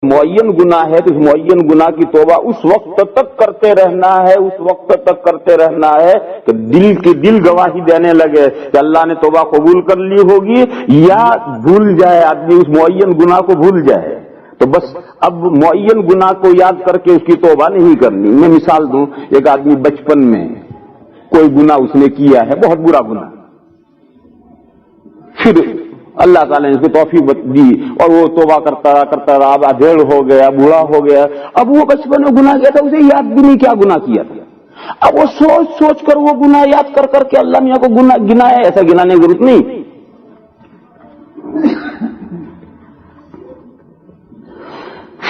معین گناہ ہے تو اس معین گناہ کی توبہ اس وقت تک کرتے رہنا ہے، اس وقت تک کرتے رہنا ہے کہ دل گواہی دینے لگے کہ اللہ نے توبہ قبول کر لی ہوگی، یا بھول جائے آدمی اس معین گناہ کو بھول جائے تو بس اب معین گناہ کو یاد کر کے اس کی توبہ نہیں کرنی۔ میں مثال دوں، ایک آدمی بچپن میں کوئی گناہ اس نے کیا ہے، بہت برا گناہ، پھر اللہ تعالیٰ نے اس کو توفیق دی اور وہ توبہ کرتا رہا، اب ادھیڑ ہو گیا، بوڑھا ہو گیا، اب وہ بچپن میں گناہ کیا تھا اسے یاد بھی نہیں کیا گناہ کیا تھا، اب وہ سوچ کر وہ گناہ یاد کر کے اللہ میاں کو گناہ گنا ہے، ایسا گنانے کی ضرورت نہیں۔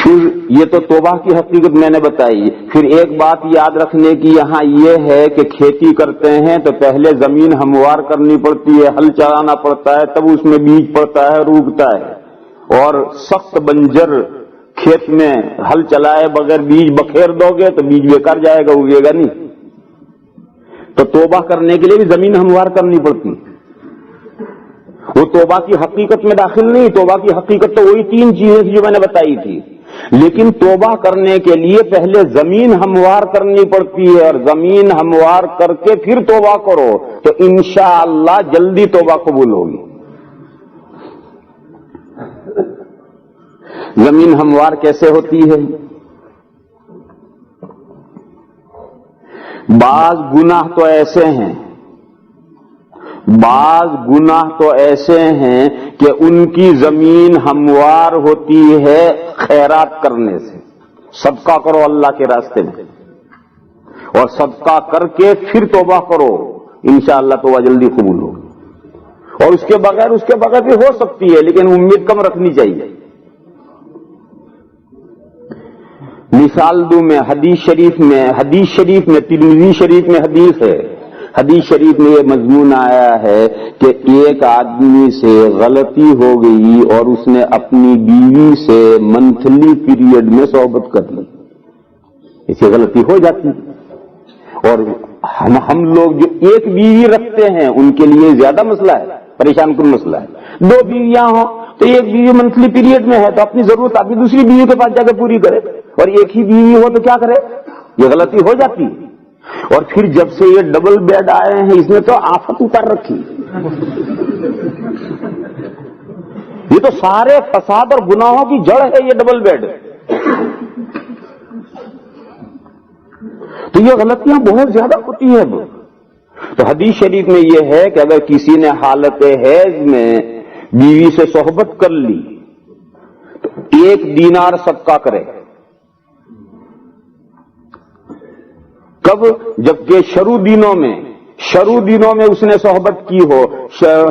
پھر یہ تو توبہ کی حقیقت میں نے بتائی۔ پھر ایک بات یاد رکھنے کی یہاں یہ ہے کہ کھیتی کرتے ہیں تو پہلے زمین ہموار کرنی پڑتی ہے، ہل چلانا پڑتا ہے، تب اس میں بیج پڑتا ہے، روکتا ہے، اور سخت بنجر کھیت میں ہل چلائے بغیر بیج بکھیر دو گے تو بیج بیکار جائے گا، اگے گا نہیں۔ تو توبہ کرنے کے لیے بھی زمین ہموار کرنی پڑتی ہے، وہ توبہ کی حقیقت میں داخل نہیں۔ توبہ کی حقیقت تو وہی 3 چیزیں تھی جو میں نے بتائی تھی، لیکن توبہ کرنے کے لیے پہلے زمین ہموار کرنی پڑتی ہے، اور زمین ہموار کر کے پھر توبہ کرو تو انشاءاللہ جلدی توبہ قبول ہوگی۔ زمین ہموار کیسے ہوتی ہے؟ بعض گناہ تو ایسے ہیں کہ ان کی زمین ہموار ہوتی ہے خیرات کرنے سے۔ صدقہ کرو اللہ کے راستے میں، اور صدقہ کر کے پھر توبہ کرو، انشاءاللہ توبہ جلدی قبول ہوگی۔ اور اس کے بغیر بھی ہو سکتی ہے، لیکن امید کم رکھنی چاہیے۔ مثال دوں میں، حدیث شریف میں ترمذی شریف میں حدیث ہے، حدیث شریف میں یہ مضمون آیا ہے کہ ایک آدمی سے غلطی ہو گئی اور اس نے اپنی بیوی سے منتھلی پیریڈ میں صحبت کر لی، اسے غلطی ہو جاتی۔ اور ہم لوگ جو ایک بیوی رکھتے ہیں ان کے لیے زیادہ مسئلہ ہے، پریشان کن مسئلہ ہے۔ 2 بیویاں ہوں تو ایک بیوی منتھلی پیریڈ میں ہے تو اپنی ضرورت اپنی دوسری بیوی کے پاس جا کے پوری کرے، اور ایک ہی بیوی ہو تو کیا کرے؟ یہ غلطی ہو جاتی ہے۔ اور پھر جب سے یہ ڈبل بیڈ آئے ہیں اس نے تو آفت اتار رکھی، یہ تو سارے فساد اور گناہوں کی جڑ ہے یہ ڈبل بیڈ۔ تو یہ غلطیاں بہت زیادہ ہوتی ہیں۔ تو حدیث شریف میں یہ ہے کہ اگر کسی نے حالت حیض میں بیوی سے صحبت کر لی تو 1 دینار صدقہ کرے۔ کب؟ جبکہ شروع دنوں میں اس نے صحبت کی ہو،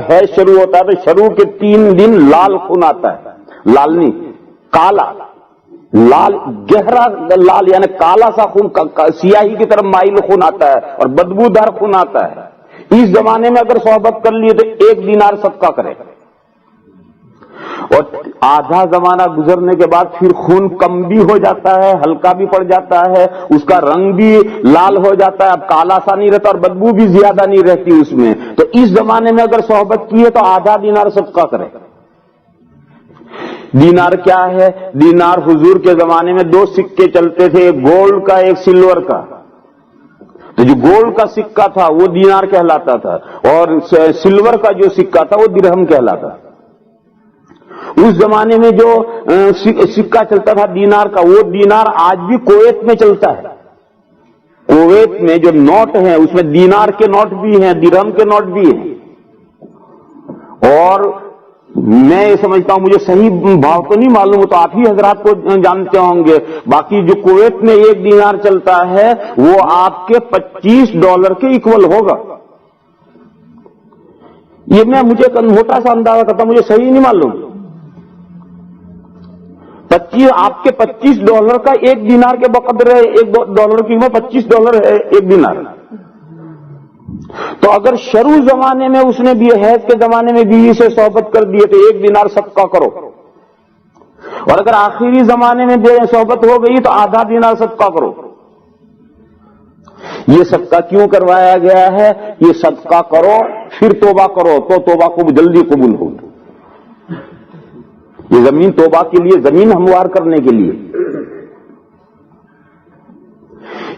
حیض شروع ہوتا ہے تو شروع کے 3 دن لال خون آتا ہے، لال نہیں کالا، لال گہرا لال یعنی کالا سا خون، سیاہی کی طرف مائل خون آتا ہے اور بدبودار خون آتا ہے۔ اس زمانے میں اگر صحبت کر لیے تو 1 دینار صدقہ کرے، اور آدھا زمانہ گزرنے کے بعد پھر خون کم بھی ہو جاتا ہے، ہلکا بھی پڑ جاتا ہے، اس کا رنگ بھی لال ہو جاتا ہے، اب کالا سا نہیں رہتا اور بدبو بھی زیادہ نہیں رہتی اس میں، تو اس زمانے میں اگر صحبت کی ہے تو آدھا دینار صدقہ کرے۔ دینار کیا ہے؟ دینار حضور کے زمانے میں 2 سکے چلتے تھے، ایک گولڈ کا ایک سلور کا، تو جو گولڈ کا سکہ تھا وہ دینار کہلاتا تھا، اور سلور کا جو سکہ تھا وہ درہم کہلاتا تھا۔ اس زمانے میں جو سکہ چلتا تھا دینار کا، وہ دینار آج بھی کویت میں چلتا ہے۔ کویت میں جو نوٹ ہیں اس میں دینار کے نوٹ بھی ہیں، درہم کے نوٹ بھی ہیں، اور میں یہ سمجھتا ہوں، مجھے صحیح بھاؤ تو نہیں معلوم، تو آپ ہی حضرات کو جانتے ہوں گے، باقی جو کویت میں 1 دینار چلتا ہے وہ آپ کے $25 کے ایکول ہوگا۔ یہ مجھے ایک موٹا سا اندازہ کرتا ہوں، مجھے صحیح نہیں معلوم۔ آپ کے $25 کا 1 دینار کے بقدر ہے، $1 کی قیمت $25 ہے 1 دینار۔ تو اگر شروع زمانے میں اس نے بھی حیض کے زمانے میں بیوی سے صحبت کر دی تو 1 دینار صدقہ کرو، اور اگر آخری زمانے میں صحبت ہو گئی تو آدھا دینار صدقہ کرو۔ یہ صدقہ کیوں کروایا گیا ہے؟ یہ صدقہ کرو پھر توبہ کرو تو توبہ کو جلدی قبول ہوگی۔ یہ زمین توبہ کے لیے، زمین ہموار کرنے کے لیے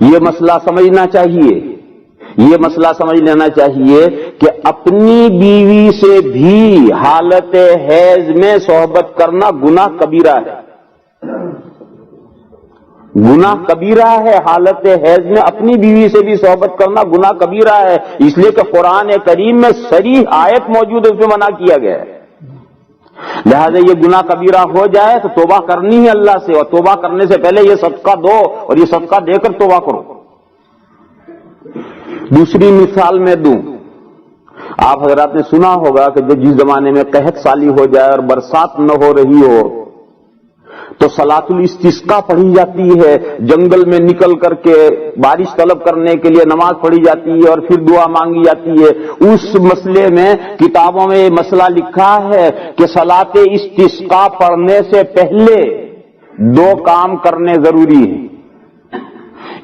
یہ مسئلہ سمجھنا چاہیے، یہ مسئلہ سمجھ لینا چاہیے کہ اپنی بیوی سے بھی حالت حیض میں صحبت کرنا گناہ کبیرہ ہے، گناہ کبیرہ ہے۔ حالت حیض میں اپنی بیوی سے بھی صحبت کرنا گناہ کبیرہ ہے، اس لیے کہ قرآن کریم میں صریح آیت موجود ہے، اس میں منع کیا گیا ہے۔ لہذا یہ گناہ کبیرہ ہو جائے تو توبہ کرنی ہے اللہ سے، اور توبہ کرنے سے پہلے یہ صدقہ دو اور یہ صدقہ دے کر توبہ کرو۔ دوسری مثال میں دوں، آپ حضرات نے سنا ہوگا کہ جس زمانے میں قحط سالی ہو جائے اور برسات نہ ہو رہی ہو تو صلاۃ الاستسقاء پڑھی جاتی ہے، جنگل میں نکل کر کے بارش طلب کرنے کے لیے نماز پڑھی جاتی ہے اور پھر دعا مانگی جاتی ہے۔ اس مسئلے میں کتابوں میں یہ مسئلہ لکھا ہے کہ صلاۃ استسقاء پڑھنے سے پہلے دو کام کرنے ضروری ہیں۔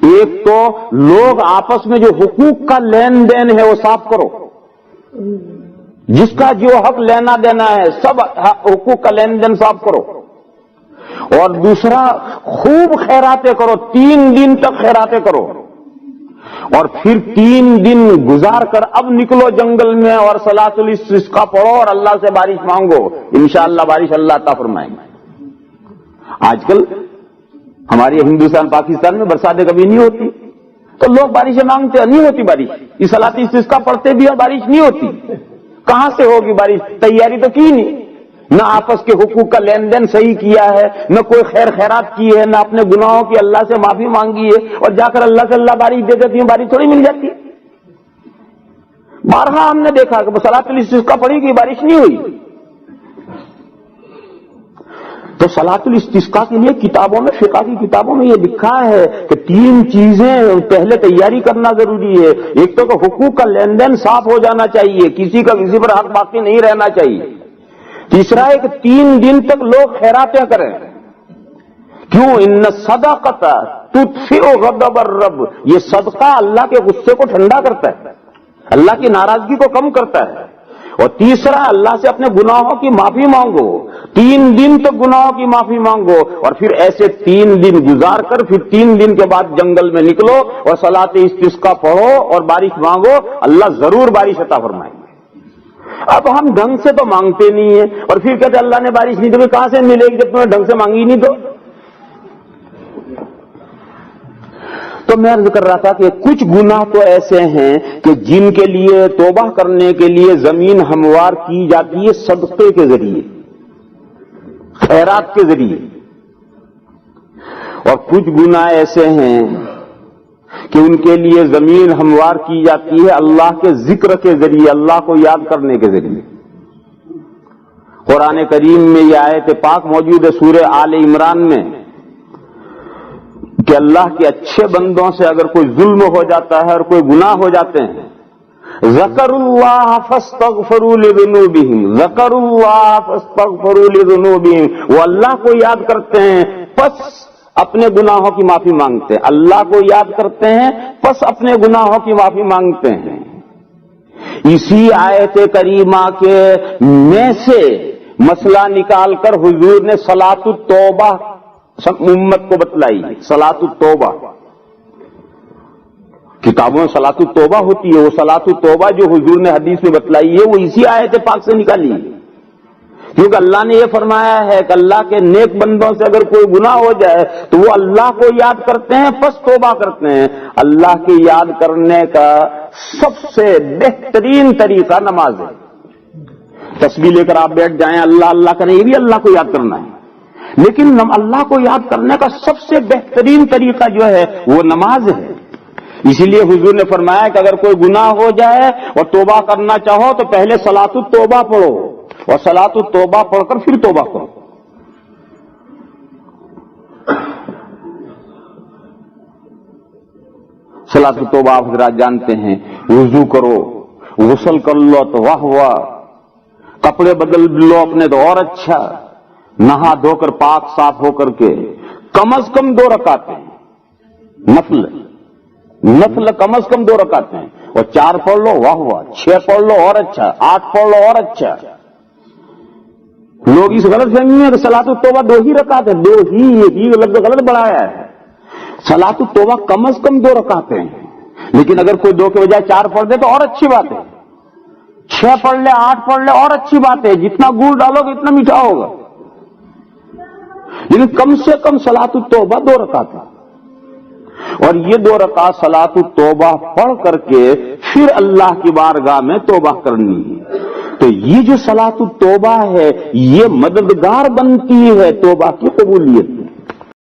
ایک تو لوگ آپس میں جو حقوق کا لین دین ہے وہ صاف کرو، جس کا جو حق لینا دینا ہے سب حقوق کا لین دین صاف کرو، اور دوسرا خوب خیراتیں کرو، 3 دن تک خیراتیں کرو، اور پھر 3 دن گزار کر اب نکلو جنگل میں اور صلاۃ الاستسقاء پڑھو اور اللہ سے بارش مانگو، انشاءاللہ بارش اللہ عطا فرمائیں گے۔ آج کل ہمارے ہندوستان پاکستان میں برساتیں کبھی نہیں ہوتی تو لوگ بارشیں مانگتے ہیں، نہیں ہوتی بارش، یہ صلاۃ استسقاء پڑھتے بھی اور بارش نہیں ہوتی۔ کہاں سے ہوگی بارش؟ تیاری تو کی نہیں، نہ آپس کے حقوق کا لین دین صحیح کیا ہے، نہ کوئی خیر خیرات کی ہے، نہ اپنے گناہوں کی اللہ سے معافی مانگی ہے، اور جا کر اللہ سے اللہ بارش دے دیتی ہے، بارش تھوڑی مل جاتی ہے۔ بارہا ہم نے دیکھا کہ صلاۃ الاستسقاء پڑھی گئی، بارش نہیں ہوئی۔ تو صلاۃ الاستسقاء کے لیے کتابوں میں، فقہ کی کتابوں میں یہ لکھا ہے کہ 3 چیزیں پہلے تیاری کرنا ضروری ہے۔ ایک تو کہ حقوق کا لین دین صاف ہو جانا چاہیے، کسی کا کسی پر حق باقی نہیں رہنا چاہیے۔ تیسرا ہے کہ 3 دن تک لوگ خیراتیں کریں، کیوں؟ ان الصدقۃ تطفئ غضب الرب، یہ صدقہ اللہ کے غصے کو ٹھنڈا کرتا ہے، اللہ کی ناراضگی کو کم کرتا ہے۔ اور تیسرا، اللہ سے اپنے گناہوں کی معافی مانگو، 3 دن تک گناہوں کی معافی مانگو، اور پھر ایسے 3 دن گزار کر پھر 3 دن کے بعد جنگل میں نکلو اور صلاۃ استسقاء پڑھو اور بارش مانگو، اللہ ضرور بارش عطا فرمائے گا۔ اب ہم ڈھنگ سے تو مانگتے نہیں ہیں اور پھر کہتے اللہ نے بارش نہیں دی، کہاں سے ملے گی جب تمہیں ڈھنگ سے مانگی نہیں تو میں عرض کر رہا تھا کہ کچھ گناہ تو ایسے ہیں کہ جن کے لیے توبہ کرنے کے لیے زمین ہموار کی جاتی ہے صدقے کے ذریعے، خیرات کے ذریعے، اور کچھ گناہ ایسے ہیں کہ ان کے لیے زمین ہموار کی جاتی ہے اللہ کے ذکر کے ذریعے، اللہ کو یاد کرنے کے ذریعے۔ قرآن کریم میں یہ آیت پاک موجود ہے سورہ آل عمران میں کہ اللہ کے اچھے بندوں سے اگر کوئی ظلم ہو جاتا ہے اور کوئی گناہ ہو جاتے ہیں، ذکروا اللہ فاستغفروا لذنوبہم، ذکروا اللہ فاستغفروا لذنوبہم، وہ اللہ کو یاد کرتے ہیں پس اپنے گناہوں کی معافی مانگتے ہیں، اللہ کو یاد کرتے ہیں پس اپنے گناہوں کی معافی مانگتے ہیں۔ اسی آیت کریمہ کے میں سے مسئلہ نکال کر حضور نے صلاۃ التوبہ سب امت کو بتلائی، صلاۃ التوبہ۔ کتابوں میں صلاۃ التوبہ ہوتی ہے، وہ صلاۃ التوبہ جو حضور نے حدیث میں بتلائی ہے وہ اسی آیت پاک سے نکالی ہے، کیونکہ اللہ نے یہ فرمایا ہے کہ اللہ کے نیک بندوں سے اگر کوئی گناہ ہو جائے تو وہ اللہ کو یاد کرتے ہیں پس توبہ کرتے ہیں۔ اللہ کے یاد کرنے کا سب سے بہترین طریقہ نماز ہے۔ تسبیح لے کر آپ بیٹھ جائیں، اللہ اللہ کریں، یہ بھی اللہ کو یاد کرنا ہے، لیکن اللہ کو یاد کرنے کا سب سے بہترین طریقہ جو ہے وہ نماز ہے۔ اسی لیے حضور نے فرمایا کہ اگر کوئی گناہ ہو جائے اور توبہ کرنا چاہو تو پہلے صلاۃ التوبہ پڑھو اور صلاۃ التوبہ پڑھ کر پھر توبہ کرو۔ صلاۃ التوبہ آپ حضرات جانتے ہیں، وضو کرو، غسل کر لو تو واہ واہ، کپڑے بدل لو اپنے تو اور اچھا، نہا دھو کر پاک صاف ہو کر کے کم از کم 2 رکعتیں نفل کم از کم 2 رکعتیں، اور 4 پڑھ لو واہ واہ، 6 پڑھ لو اور اچھا، 8 پڑھ لو اور اچھا۔ لوگ اس غلط فہمی ہے کہ صلاۃ التوبہ 2 ہی رکعت ہے، 2 ہی، یہ لفظ غلط بڑھایا ہے. صلاۃ التوبہ کم از کم 2 رکعتیں ہیں، لیکن اگر کوئی 2 کے بجائے 4 پڑھ دے تو اور اچھی بات ہے، 6 پڑھ لے، 8 پڑھ لے، اور اچھی بات ہے. جتنا گڑ ڈالو گے اتنا میٹھا ہوگا، لیکن کم سے کم صلاۃ التوبہ 2 رکعت ہے. اور یہ 2 رکعت صلاۃ التوبہ پڑھ کر کے پھر اللہ کی بارگاہ میں توبہ کرنی ہے. تو یہ جو صلاۃ التوبہ ہے یہ مددگار بنتی ہے توبہ کی قبولیت.